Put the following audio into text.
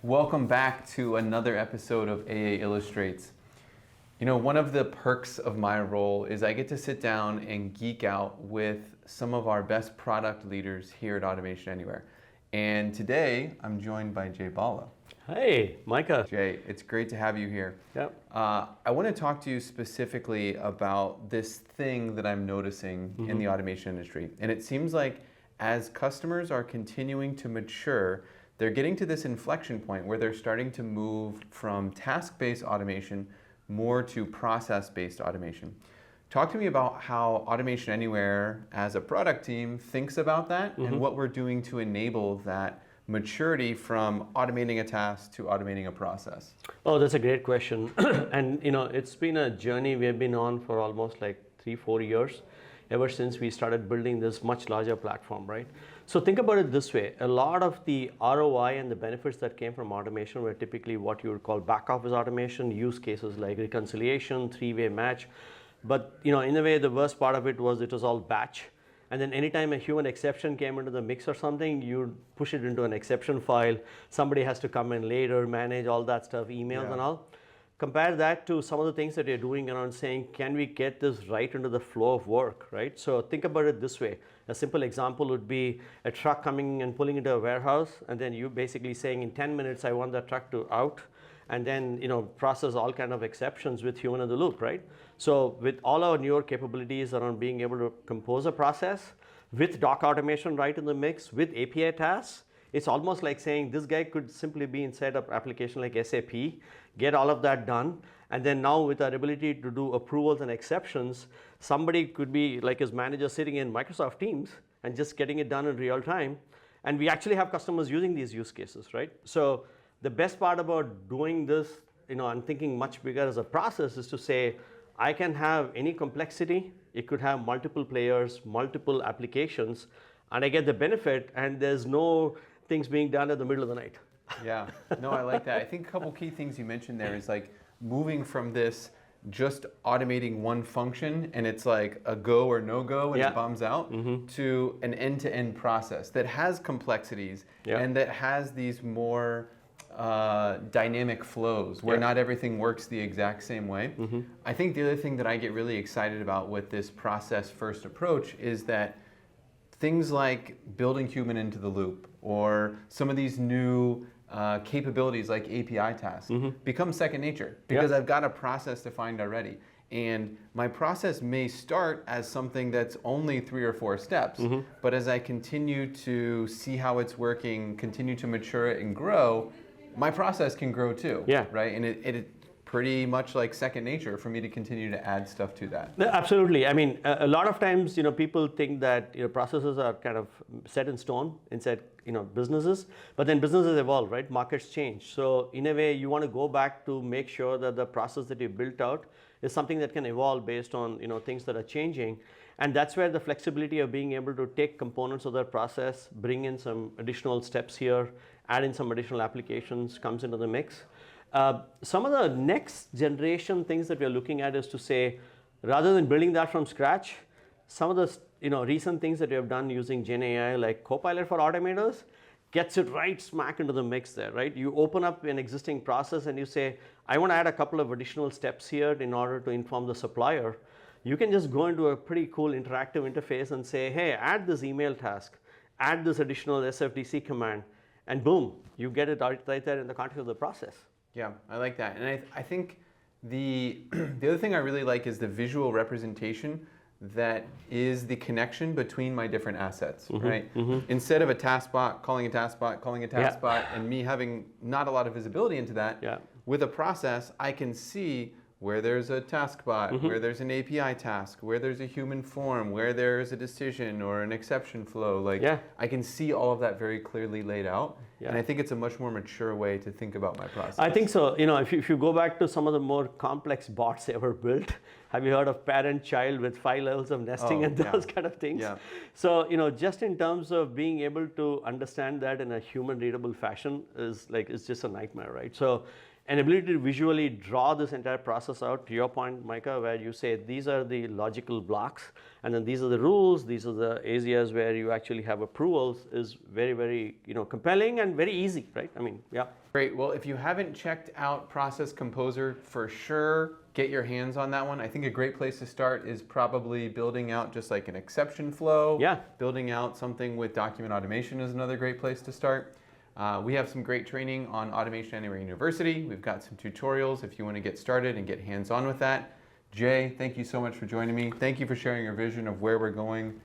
Welcome back to another episode of AA Illustrates. You know, one of the perks of my role is I get to sit down and geek out with some of our best product leaders here at Automation Anywhere. And today, I'm joined by Jay Bala. Hey, Micah. Jay, it's great to have you here. Yep. I want to talk to you specifically about this thing that I'm noticing in the automation industry. And it seems like as customers are continuing to mature, they're getting to this inflection point where they're starting to move from task-based automation more to process-based automation. Talk to me about how Automation Anywhere as a product team thinks about that and what we're doing to enable that maturity from automating a task to automating a process. Oh, that's a great question. And you know, it's been a journey we've been on for almost like 3-4 years, ever since we started building this much larger platform, right? So think about it this way. A lot of the ROI and the benefits that came from automation were typically what you would call back office automation, use cases like reconciliation, three-way match. But you know, in a way, the worst part of it was all batch. And then anytime a human exception came into the mix or something, you'd push it into an exception file. Somebody has to come in later, manage all that stuff, emails and all. Compare that to some of the things that you're doing around saying, can we get this right into the flow of work, right? So think about it this way. A simple example would be a truck coming and pulling into a warehouse, and then you basically saying in 10 minutes, I want that truck to out, and then process all kind of exceptions with human in the loop, right? So with all our newer capabilities around being able to compose a process, with doc automation right in the mix, with API tasks, it's almost like saying this guy could simply be inside an application like SAP, get all of that done, and then now with our ability to do approvals and exceptions, somebody could be like his manager sitting in Microsoft Teams and just getting it done in real time. And we actually have customers using these use cases, right? So the best part about doing this, and thinking much bigger as a process is to say, I can have any complexity. It could have multiple players, multiple applications, and I get the benefit, and there's no things being done at the middle of the night. Yeah, no, I like that. I think a couple key things you mentioned there is like moving from this just automating one function and it's like a go or no go and it bombs out to an end-to-end process that has complexities and that has these more dynamic flows where not everything works the exact same way. I think the other thing that I get really excited about with this process first approach is that things like building human into the loop or some of these new capabilities like API tasks become second nature because I've got a process defined already. And my process may start as something that's only 3 or 4 steps, but as I continue to see how it's working, continue to mature it and grow, my process can grow too, right? And it pretty much like second nature for me to continue to add stuff to that. Absolutely. I mean, a lot of times, people think that processes are kind of set in stone inside businesses, but then businesses evolve, right? Markets change. So in a way, you want to go back to make sure that the process that you built out is something that can evolve based on things that are changing, and that's where the flexibility of being able to take components of that process, bring in some additional steps here, add in some additional applications comes into the mix. Some of the next generation things that we're looking at is to say, rather than building that from scratch, some of the recent things that we have done using Gen AI, like Copilot for Automators, gets it right smack into the mix there, right? You open up an existing process and you say, I want to add a couple of additional steps here in order to inform the supplier. You can just go into a pretty cool interactive interface and say, hey, add this email task, add this additional SFDC command, and boom, you get it right there in the context of the process. Yeah, I like that. And I think the other thing I really like is the visual representation that is the connection between my different assets, right? Instead of a task bot, calling a task bot, and me having not a lot of visibility into that, with a process, I can see where there's a task bot, where there's an API task, where there's a human form, where there's a decision or an exception flow. I can see all of that very clearly laid out. And I think it's a much more mature way to think about my process. I think so. If you go back to some of the more complex bots ever built, have you heard of parent-child with 5 levels of nesting and those kind of things? So, just in terms of being able to understand that in a human readable fashion is just a nightmare, right? So an ability to visually draw this entire process out, to your point, Micah, where you say these are the logical blocks, and then these are the rules, these are the areas where you actually have approvals, is very, very compelling and very easy, right? I mean, yeah. Great. Well, if you haven't checked out Process Composer, for sure, get your hands on that one. I think a great place to start is probably building out just like an exception flow. Yeah. Building out something with document automation is another great place to start. We have some great training on Automation Anywhere University. We've got some tutorials if you want to get started and get hands-on with that. Jay, thank you so much for joining me. Thank you for sharing your vision of where we're going